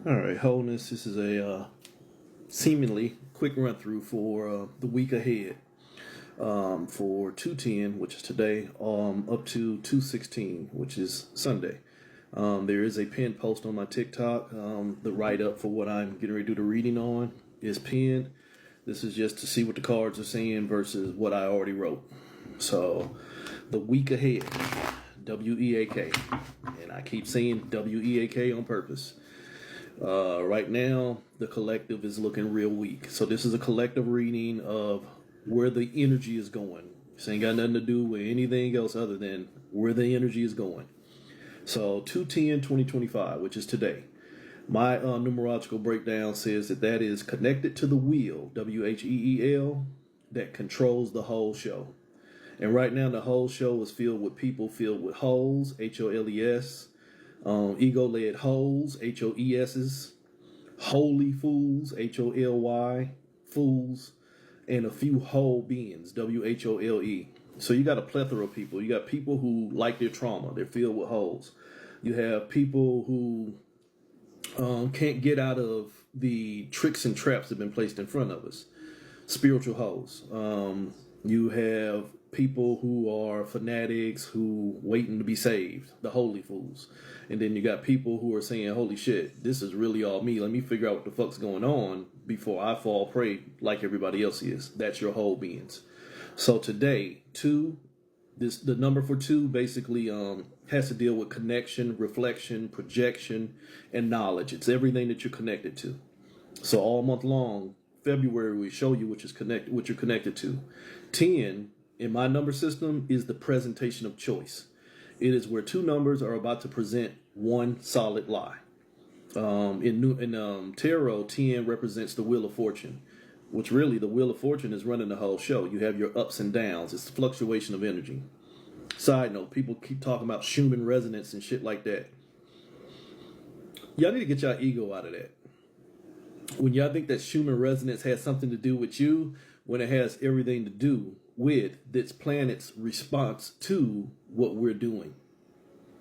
All right, Wholeness. This is a seemingly quick run through for the week ahead for 210, which is today, up to 216, which is Sunday. There is a pinned post on my TikTok. The write up for what I'm getting ready to do the reading on is pinned. This is just to see what the cards are saying versus what I already wrote. So, the week ahead, WEAK. And I keep saying WEAK on purpose. Right now, the collective is looking real weak. So this is a collective reading of where the energy is going. This ain't got nothing to do with anything else other than where the energy is going. So 210-2025, which is today. My numerological breakdown says that is connected to the wheel, WHEEL, that controls the whole show. And right now, the whole show is filled with people filled with holes, HOLES. Ego-led holes, HOESs, holy fools, HOLY, fools, and a few whole beings, WHOLE. So you got a plethora of people. You got people who like their trauma. They're filled with holes. You have people who can't get out of the tricks and traps that have been placed in front of us. Spiritual holes. You have people who are fanatics who waiting to be saved, the holy fools. And then you got people who are saying, holy shit, this is really all me. Let me figure out what the fuck's going on before I fall prey like everybody else is. That's your whole beings. So today, the number for 2 basically has to deal with connection, reflection, projection, and knowledge. It's everything that you're connected to. So all month long, February, we show you what you're connected to. 10 in my number system is the presentation of choice. It is where 2 numbers are about to present one solid lie. In tarot, 10 represents the wheel of fortune, which really the wheel of fortune is running the whole show. You have your ups and downs. It's the fluctuation of energy. Side note, people keep talking about Schumann resonance and shit like that. Y'all need to get y'all ego out of that. When y'all think that Schumann resonance has something to do with you, when it has everything to do with this planet's response to what we're doing.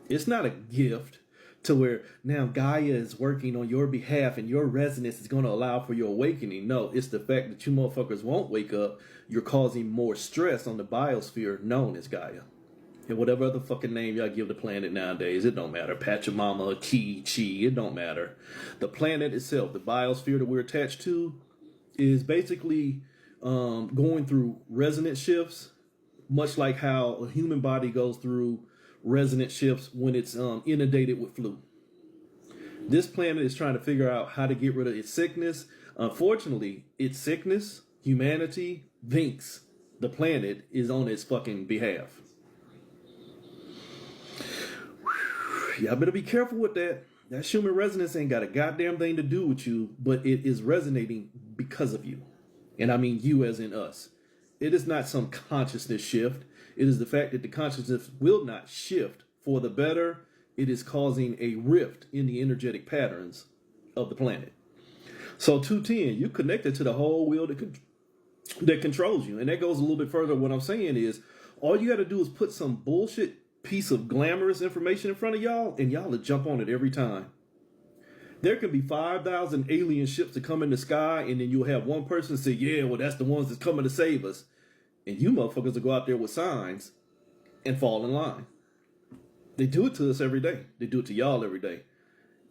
It's not a gift to where now Gaia is working on your behalf and your resonance is going to allow for your awakening. No, it's the fact that you motherfuckers won't wake up. You're causing more stress on the biosphere known as Gaia. And whatever other fucking name y'all give the planet nowadays, it don't matter. Pachamama, Chi, it don't matter. The planet itself, the biosphere that we're attached to, is basically going through resonance shifts, much like how a human body goes through resonance shifts when it's inundated with flu. This planet is trying to figure out how to get rid of its sickness. Unfortunately, its sickness, humanity thinks the planet is on its fucking behalf. Y'all better be careful with that. That Schumann resonance ain't got a goddamn thing to do with you, but it is resonating because of you. And I mean you as in us. It is not some consciousness shift. It is the fact that the consciousness will not shift for the better. It is causing a rift in the energetic patterns of the planet. So 210, you connected to the whole wheel that controls you. And that goes a little bit further. What I'm saying is, all you got to do is put some bullshit piece of glamorous information in front of y'all, and y'all will jump on it every time. There can be 5,000 alien ships that come in the sky, and then you'll have one person say, yeah, well, that's the ones that's coming to save us. And you motherfuckers will go out there with signs and fall in line. They do it to us every day. They do it to y'all every day.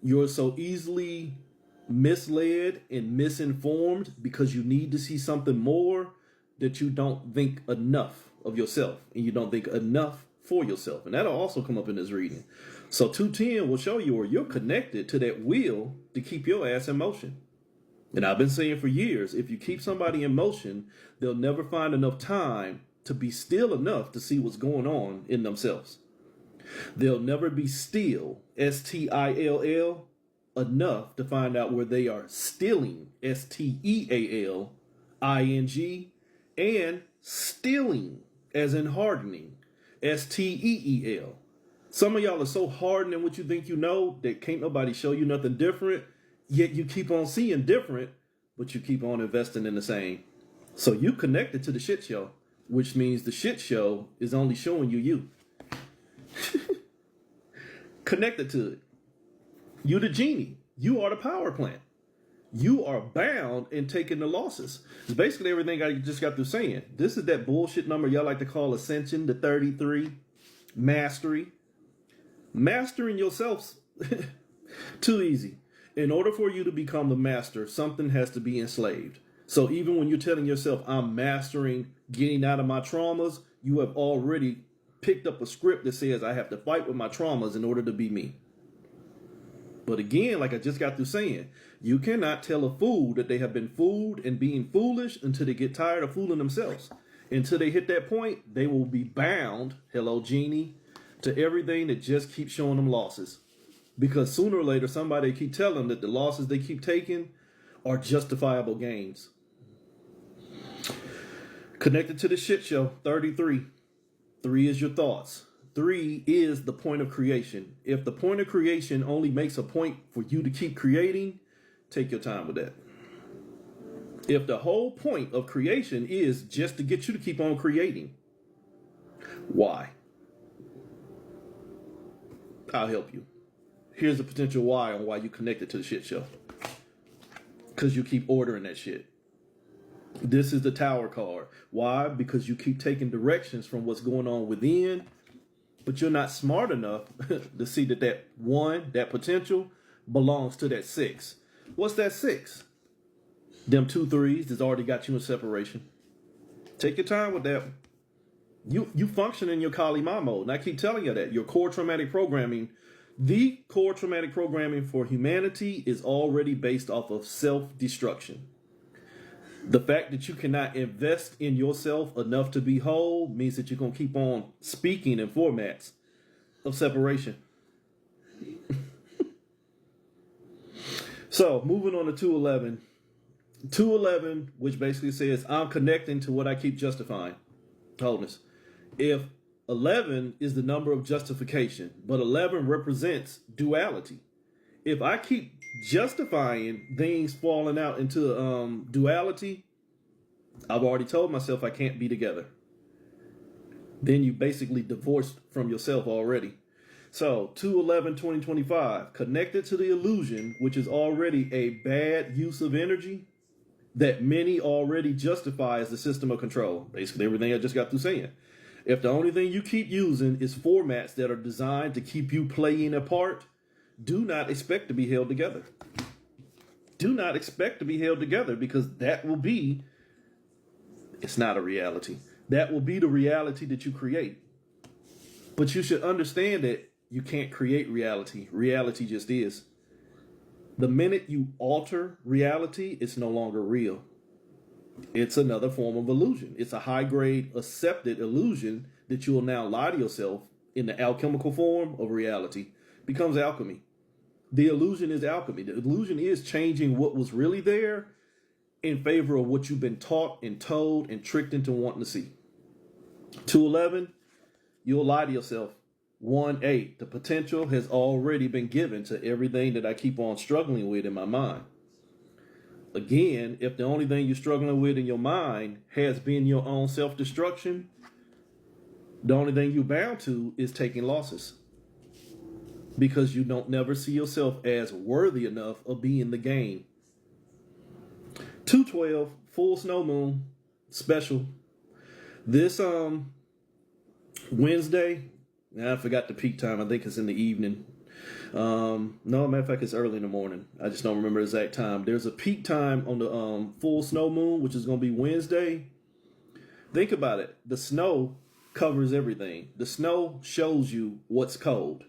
You're so easily misled and misinformed because you need to see something more that you don't think enough of yourself, and you don't think enough for yourself. And that'll also come up in this reading. So 210 will show you where you're connected to that wheel to keep your ass in motion. And I've been saying for years, if you keep somebody in motion, they'll never find enough time to be still enough to see what's going on in themselves. They'll never be still, STILL, enough to find out where they are stealing, STEALING, and stealing, as in hardening, STEEL. Some of y'all are so hardened in what you think you know that can't nobody show you nothing different, yet you keep on seeing different, but you keep on investing in the same. So you connected to the shit show, which means the shit show is only showing you. Connected to it. You the genie. You are the power plant. You are bound in taking the losses. It's basically everything I just got through saying. This is that bullshit number y'all like to call ascension, the 33, mastery. Mastering yourself, too easy. In order for you to become the master, something has to be enslaved. So even when you're telling yourself, I'm mastering getting out of my traumas, you have already picked up a script that says I have to fight with my traumas in order to be me. But again, like I just got through saying, you cannot tell a fool that they have been fooled and being foolish until they get tired of fooling themselves. Until they hit that point, they will be bound, hello genie, to everything that just keeps showing them losses. Because sooner or later, somebody keep telling them that the losses they keep taking are justifiable gains. Connected to the shit show, 33. 3 is your thoughts. 3 is the point of creation. If the point of creation only makes a point for you to keep creating, take your time with that. If the whole point of creation is just to get you to keep on creating, why? I'll help you. Here's the potential why on why you connected to the shit show. Because you keep ordering that shit. This is the Tower card. Why? Because you keep taking directions from what's going on within, but you're not smart enough to see that 1, that potential, belongs to that 6. What's that 6? Them 2 3s that's already got you in separation. Take your time with that. You function in your Kali Ma mode, and I keep telling you that. Your core traumatic programming, the core traumatic programming for humanity is already based off of self-destruction. The fact that you cannot invest in yourself enough to be whole means that you're going to keep on speaking in formats of separation. So, moving on to 211. 211, which basically says, I'm connecting to what I keep justifying. Wholeness. If 11 is the number of justification, but 11 represents duality. If I keep justifying things falling out into duality, I've already told myself I can't be together. Then you basically divorced from yourself already. So 2/11/2025, connected to the illusion, which is already a bad use of energy that many already justify as the system of control. Basically everything I just got through saying. If the only thing you keep using is formats that are designed to keep you playing a part, do not expect to be held together. Do not expect to be held together, because that will be, it's not a reality. That will be the reality that you create. But you should understand that you can't create reality. Reality just is. The minute you alter reality, it's no longer real. It's another form of illusion. It's a high-grade accepted illusion that you will now lie to yourself in the alchemical form of reality. Becomes alchemy. The illusion is alchemy. The illusion is changing what was really there in favor of what you've been taught and told and tricked into wanting to see. 211, you'll lie to yourself. 1-8, the potential has already been given to everything that I keep on struggling with in my mind. Again, if the only thing you're struggling with in your mind has been your own self-destruction, the only thing you're bound to is taking losses. Because you don't never see yourself as worthy enough of being the game. 212, full snow moon, special. This Wednesday, I forgot the peak time. I think it's in the evening. No, matter of fact, it's early in the morning. I just don't remember the exact time. There's a peak time on the full snow moon, which is going to be Wednesday. Think about it. The snow covers everything. The snow shows you what's cold.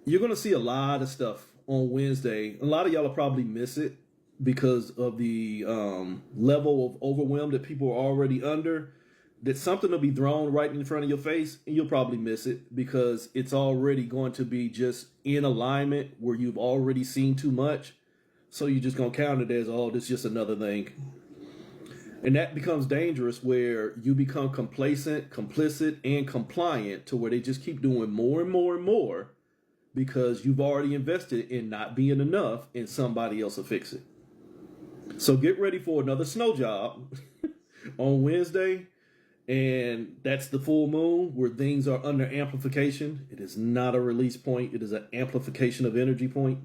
You're going to see a lot of stuff on Wednesday. A lot of y'all will probably miss it because of the level of overwhelm that people are already under. That something will be thrown right in front of your face, and you'll probably miss it because it's already going to be just in alignment where you've already seen too much. So you're just going to count it as, oh, this is just another thing. And that becomes dangerous where you become complacent, complicit, and compliant to where they just keep doing more and more and more because you've already invested in not being enough and somebody else will fix it. So get ready for another snow job on Wednesday. And that's the full moon where things are under amplification. It is not a release point. It is an amplification of energy point.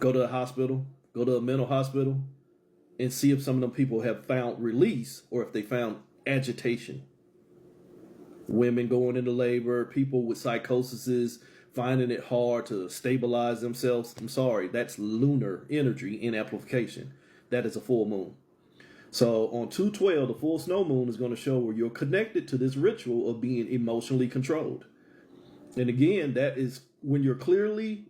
Go to a hospital, go to a mental hospital, and see if some of them people have found release or if they found agitation. Women going into labor, people with psychoses, finding it hard to stabilize themselves. I'm sorry, that's lunar energy in amplification. That is a full moon. So on 2/12, the full snow moon is going to show where you're connected to this ritual of being emotionally controlled. And again, that is when you're clearly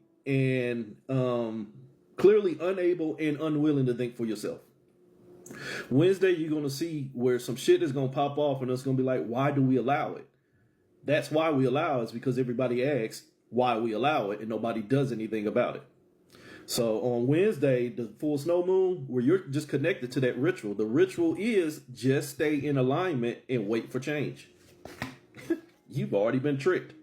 unable and unwilling to think for yourself. Wednesday, you're going to see where some shit is going to pop off and it's going to be like, why do we allow it? That's why we allow it, is because everybody asks why we allow it and nobody does anything about it. So on Wednesday, the full snow moon, where you're just connected to that ritual. The ritual is just stay in alignment and wait for change. You've already been tricked.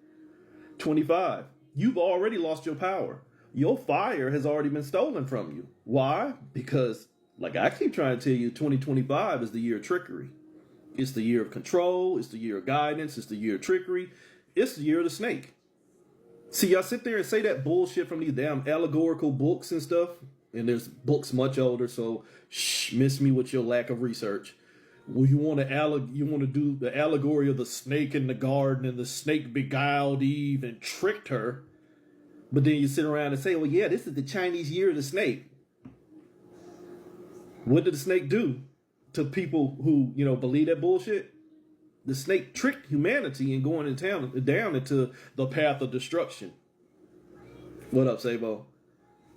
25, you've already lost your power. Your fire has already been stolen from you. Why? Because, like I keep trying to tell you, 2025 is the year of trickery. It's the year of control. It's the year of guidance. It's the year of trickery. It's the year of the snake. See, y'all sit there and say that bullshit from these damn allegorical books and stuff. And there's books much older, so miss me with your lack of research. Well, you want to do the allegory of the snake in the garden, and the snake beguiled Eve and tricked her. But then you sit around and say, well, yeah, this is the Chinese year of the snake. What did the snake do to people who, believe that bullshit? The snake tricked humanity in going down into the path of destruction. What up, Sabo?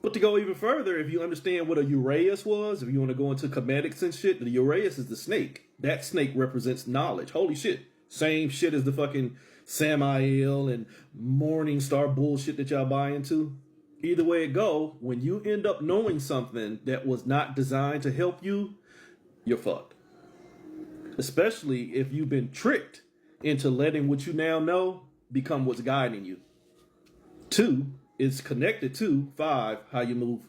But to go even further, if you understand what a Uraeus was, if you want to go into comedics and shit, the Uraeus is the snake. That snake represents knowledge. Holy shit. Same shit as the fucking Samael and Morning Star bullshit that y'all buy into. Either way it go, when you end up knowing something that was not designed to help you, you're fucked. Especially if you've been tricked into letting what you now know become what's guiding you. 2 is connected to 5, how you move.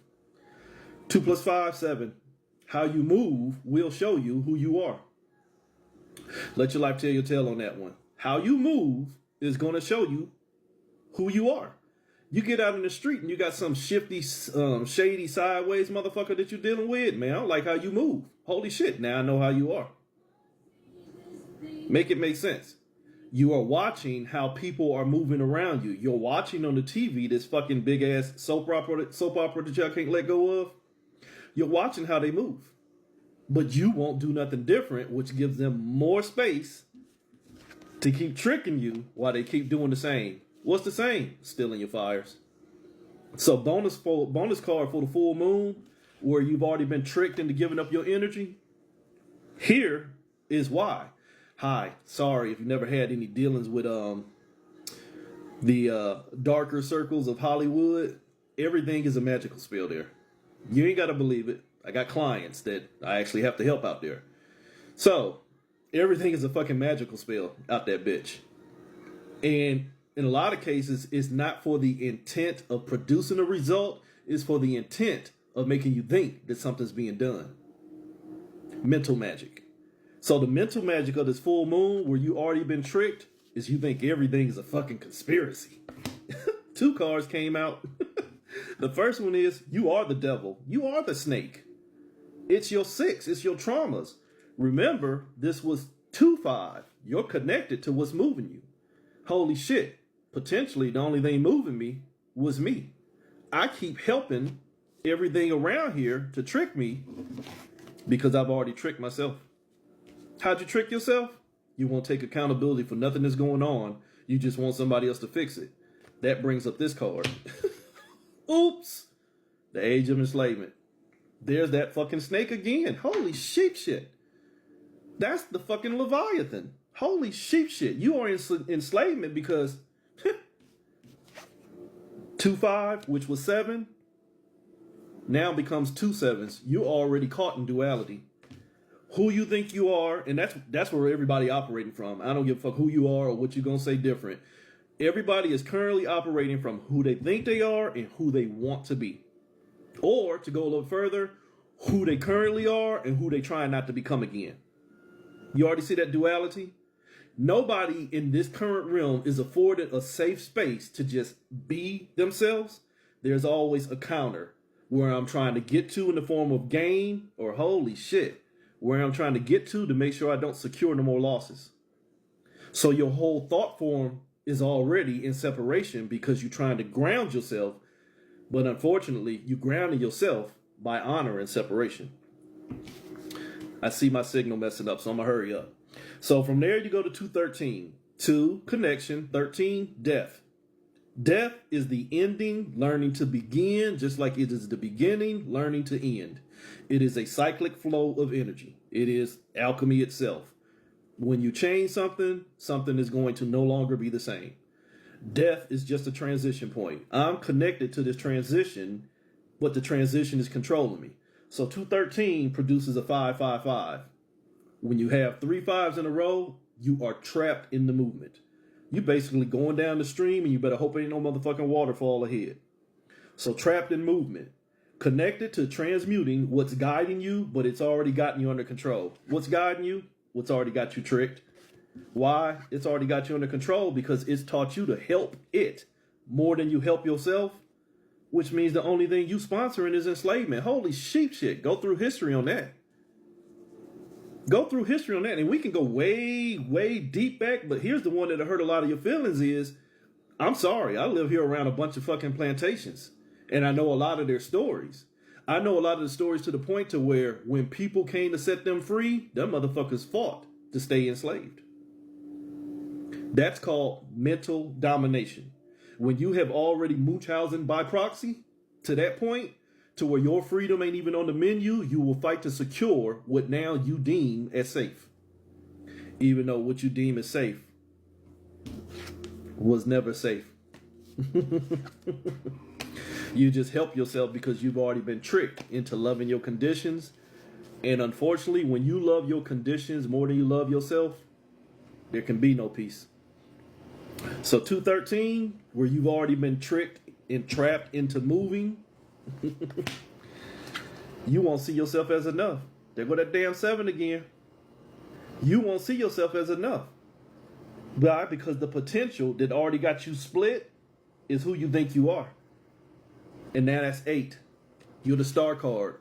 2 + 5, 7. How you move will show you who you are. Let your life tell your tale on that one. How you move is going to show you who you are. You get out in the street and you got some shifty, shady, sideways motherfucker that you're dealing with, man. I don't like how you move. Holy shit, now I know how you are. Make it make sense. You are watching how people are moving around you. You're watching on the TV this fucking big ass soap opera that y'all can't let go of. You're watching how they move. But you won't do nothing different, which gives them more space to keep tricking you while they keep doing the same. What's the same? Stealing your fires. So bonus card for the full moon, where you've already been tricked into giving up your energy. Here is why. Hi, sorry if you never had any dealings with the darker circles of Hollywood. Everything is a magical spell there. You ain't got to believe it. I got clients that I actually have to help out there. So, everything is a fucking magical spell out that bitch. And in a lot of cases, it's not for the intent of producing a result. It's for the intent of making you think that something's being done. Mental magic. So the mental magic of this full moon, where you already been tricked, is you think everything is a fucking conspiracy. 2 cards came out. The first one is, you are the devil. You are the snake. It's your 6. It's your traumas. Remember, this was 2-5. You're connected to what's moving you. Holy shit. Potentially, the only thing moving me was me. I keep helping everything around here to trick me because I've already tricked myself. How'd you trick yourself? You won't take accountability for nothing that's going on. You just want somebody else to fix it. That brings up this card. Oops. The age of enslavement. There's that fucking snake again. Holy sheep shit. That's the fucking Leviathan. Holy sheep shit. You are in enslavement because 2-5, which was 7, now becomes 2 7s. You're already caught in duality. Who you think you are, and that's where everybody operating from. I don't give a fuck who you are or what you're going to say different. Everybody is currently operating from who they think they are and who they want to be. Or, to go a little further, who they currently are and who they trying not to become again. You already see that duality? Nobody in this current realm is afforded a safe space to just be themselves. There's always a counter. where I'm trying to get to in the form of gain, or holy shit, where I'm trying to get to make sure I don't secure no more losses. So your whole thought form is already in separation because you're trying to ground yourself, but unfortunately, you grounded yourself by honor and separation. I see my signal messing up, so I'm gonna hurry up. So from there, you go to 213. 2, connection. 13, death. Death is the ending, learning to begin, just like it is the beginning, learning to end. It is a cyclic flow of energy. It is alchemy itself. When you change something, something is going to no longer be the same. Death is just a transition point. I'm connected to this transition, but the transition is controlling me. So 213 produces a 555. When you have 3 5s in a row, you are trapped in the movement. You're basically going down the stream and you better hope ain't no motherfucking waterfall ahead. So trapped in movement. Connected to transmuting what's guiding you, but it's already gotten you under control. What's guiding you? What's already got you tricked. Why? It's already got you under control because it's taught you to help it more than you help yourself, which means the only thing you sponsoring is enslavement. Holy sheep shit. Go through history on that. Go through history on that. And we can go way, way deep back, but here's the one that hurt a lot of your feelings is, I'm sorry, I live here around a bunch of fucking plantations, and I know a lot of their stories. I know a lot of the stories to the point to where when people came to set them free, them motherfuckers fought to stay enslaved. That's called mental domination. When you have already Munchausen by proxy to that point, to where your freedom ain't even on the menu, you will fight to secure what now you deem as safe. Even though what you deem as safe was never safe. You just help yourself because you've already been tricked into loving your conditions. And unfortunately, when you love your conditions more than you love yourself, there can be no peace. So 213, where you've already been tricked and trapped into moving, you won't see yourself as enough. There go that damn 7 again. You won't see yourself as enough. Why? Because the potential that already got you split is who you think you are. And now that's 8. You're the star card.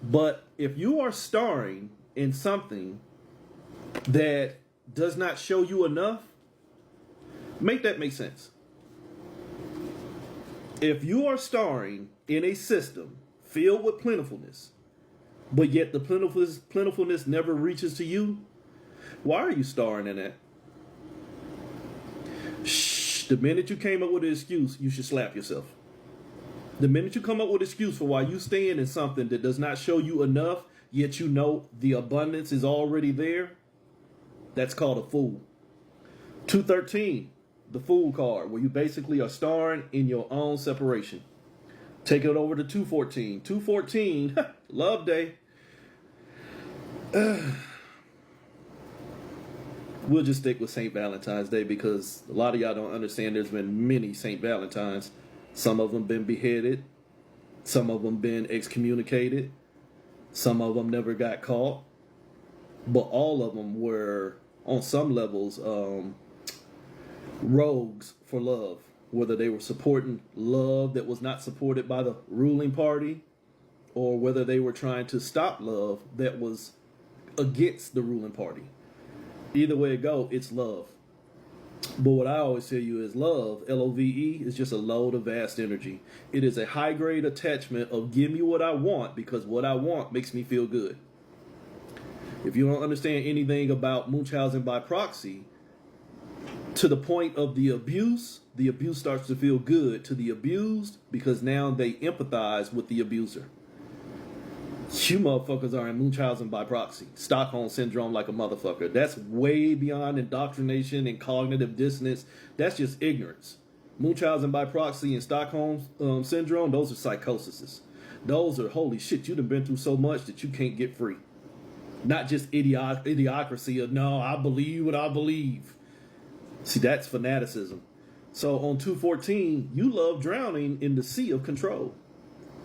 But if you are starring in something that does not show you enough, make that make sense. If you are starring in a system filled with plentifulness, but yet the plentifulness never reaches to you, why are you starring in that? Shh. The minute you came up with an excuse, you should slap yourself. The minute you come up with an excuse for why you stand in something that does not show you enough, yet you know the abundance is already there, that's called a fool. 213, the fool card, where you basically are starring in your own separation. Take it over to 214. 214, love day. We'll just stick with St. Valentine's Day because a lot of y'all don't understand there's been many St. Valentines. Some of them been beheaded. Some of them been excommunicated. Some of them never got caught. But all of them were, on some levels, rogues for love. Whether they were supporting love that was not supported by the ruling party, or whether they were trying to stop love that was against the ruling party. Either way it go, it's love. But what I always tell you is love, L-O-V-E, is just a load of vast energy. It is a high-grade attachment of give me what I want because what I want makes me feel good. If you don't understand anything about Munchausen by proxy, to the point of the abuse starts to feel good to the abused because now they empathize with the abuser. You motherfuckers are in Munchausen by proxy. Stockholm syndrome like a motherfucker. That's way beyond indoctrination and cognitive dissonance. That's just ignorance. Munchausen by proxy and Stockholm syndrome, those are psychoses. Those are, holy shit, you done been through so much that you can't get free. Not just idiocracy of, no, I believe what I believe. See, that's fanaticism. So on 214, you love drowning in the sea of control.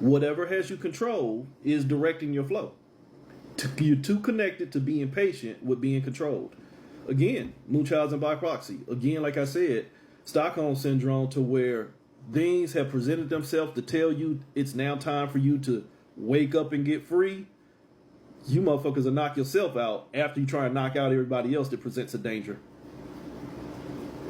Whatever has you controlled is directing your flow. You're too connected to being patient with being controlled. Again, Munchausen by proxy. Again, like I said, Stockholm syndrome to where things have presented themselves to tell you it's now time for you to wake up and get free, you motherfuckers will knock yourself out after you try and knock out everybody else that presents a danger.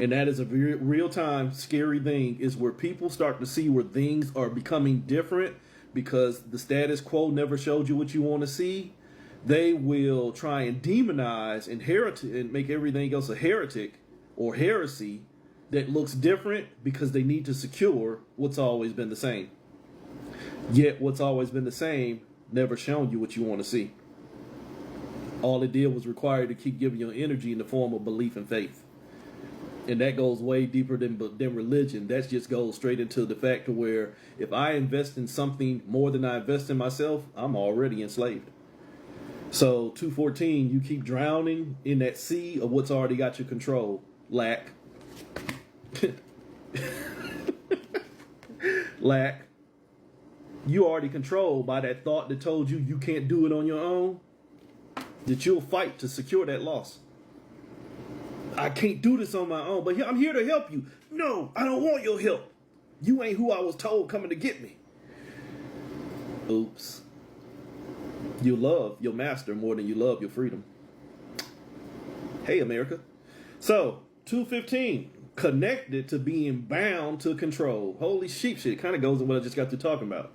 And that is a very real time scary thing, is where people start to see where things are becoming different because the status quo never showed you what you want to see. They will try and demonize and make everything else a heretic or heresy that looks different because they need to secure what's always been the same. Yet what's always been the same never shown you what you want to see. All it did was require to keep giving you energy in the form of belief and faith. And that goes way deeper than religion. That just goes straight into the fact of where if I invest in something more than I invest in myself, I'm already enslaved. So 214, you keep drowning in that sea of what's already got you controlled. Lack. Lack. You already controlled by that thought that told you you can't do it on your own, that you'll fight to secure that loss. I can't do this on my own, but I'm here to help you. No, I don't want your help. You ain't who I was told coming to get me. Oops. You love your master more than you love your freedom. Hey, America. So, 215, connected to being bound to control. Holy sheep shit. Kind of goes with what I just got through talking about.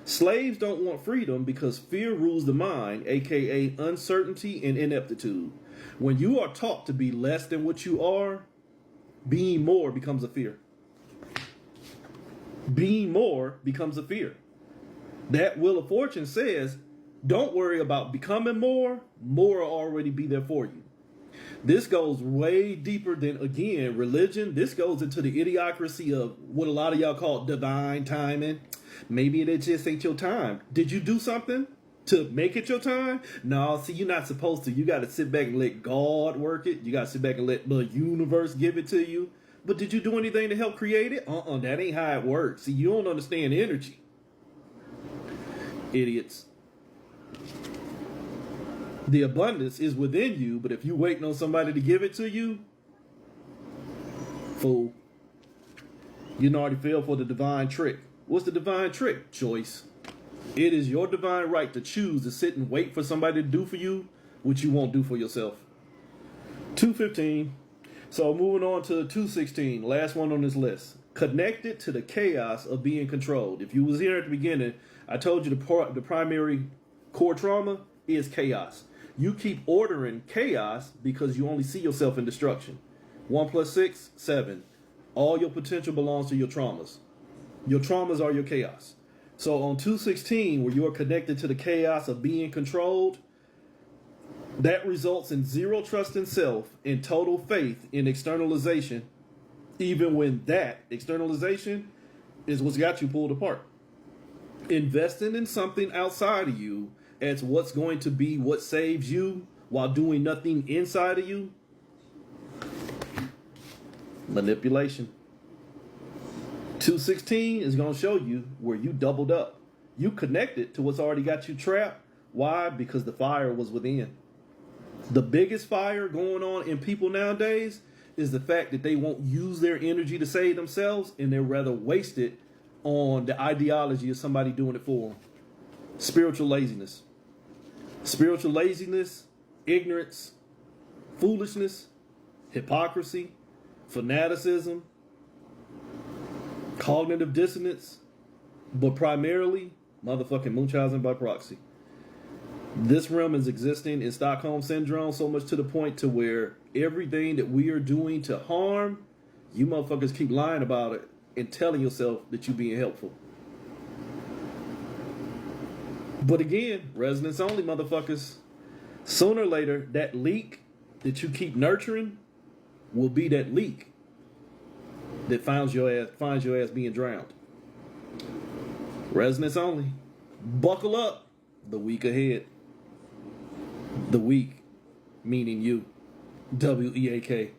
Slaves don't want freedom because fear rules the mind, aka uncertainty and ineptitude. When you are taught to be less than what you are, being more becomes a fear. Being more becomes a fear. That Wheel of Fortune says, don't worry about becoming more. More will already be there for you. This goes way deeper than, again, religion. This goes into the idiocracy of what a lot of y'all call divine timing. Maybe it just ain't your time. Did you do something to make it your time? No, see, you're not supposed to. You got to sit back and let God work it. You got to sit back and let the universe give it to you. But did you do anything to help create it? That ain't how it works. See, you don't understand energy. Idiots. The abundance is within you, but if you waiting on somebody to give it to you, fool, you already fell for the divine trick. What's the divine trick? Choice. It is your divine right to choose to sit and wait for somebody to do for you what you won't do for yourself. 215. So moving on to 216, last one on this list. Connected to the chaos of being controlled. If you was here at the beginning, I told you the primary core trauma is chaos. You keep ordering chaos because you only see yourself in destruction. 1 + 6, 7. All your potential belongs to your traumas. Your traumas are your chaos. So on 216, where you are connected to the chaos of being controlled, that results in zero trust in self and total faith in externalization, even when that externalization is what's got you pulled apart. Investing in something outside of you as what's going to be what saves you while doing nothing inside of you. Manipulation. 216 is going to show you where you doubled up. You connected to what's already got you trapped. Why? Because the fire was within. The biggest fire going on in people nowadays is the fact that they won't use their energy to save themselves, and they're rather waste it on the ideology of somebody doing it for them. Spiritual laziness. Spiritual laziness, ignorance, foolishness, hypocrisy, fanaticism, cognitive dissonance, but primarily motherfucking Munchausen by proxy. This realm is existing in Stockholm Syndrome so much to the point to where everything that we are doing to harm, you motherfuckers keep lying about it and telling yourself that you're being helpful. But again, resonance only, motherfuckers. Sooner or later, that leak that you keep nurturing will be that leak that finds your ass being drowned. Resonance only. Buckle up. The week ahead. The week, meaning you. WEAK.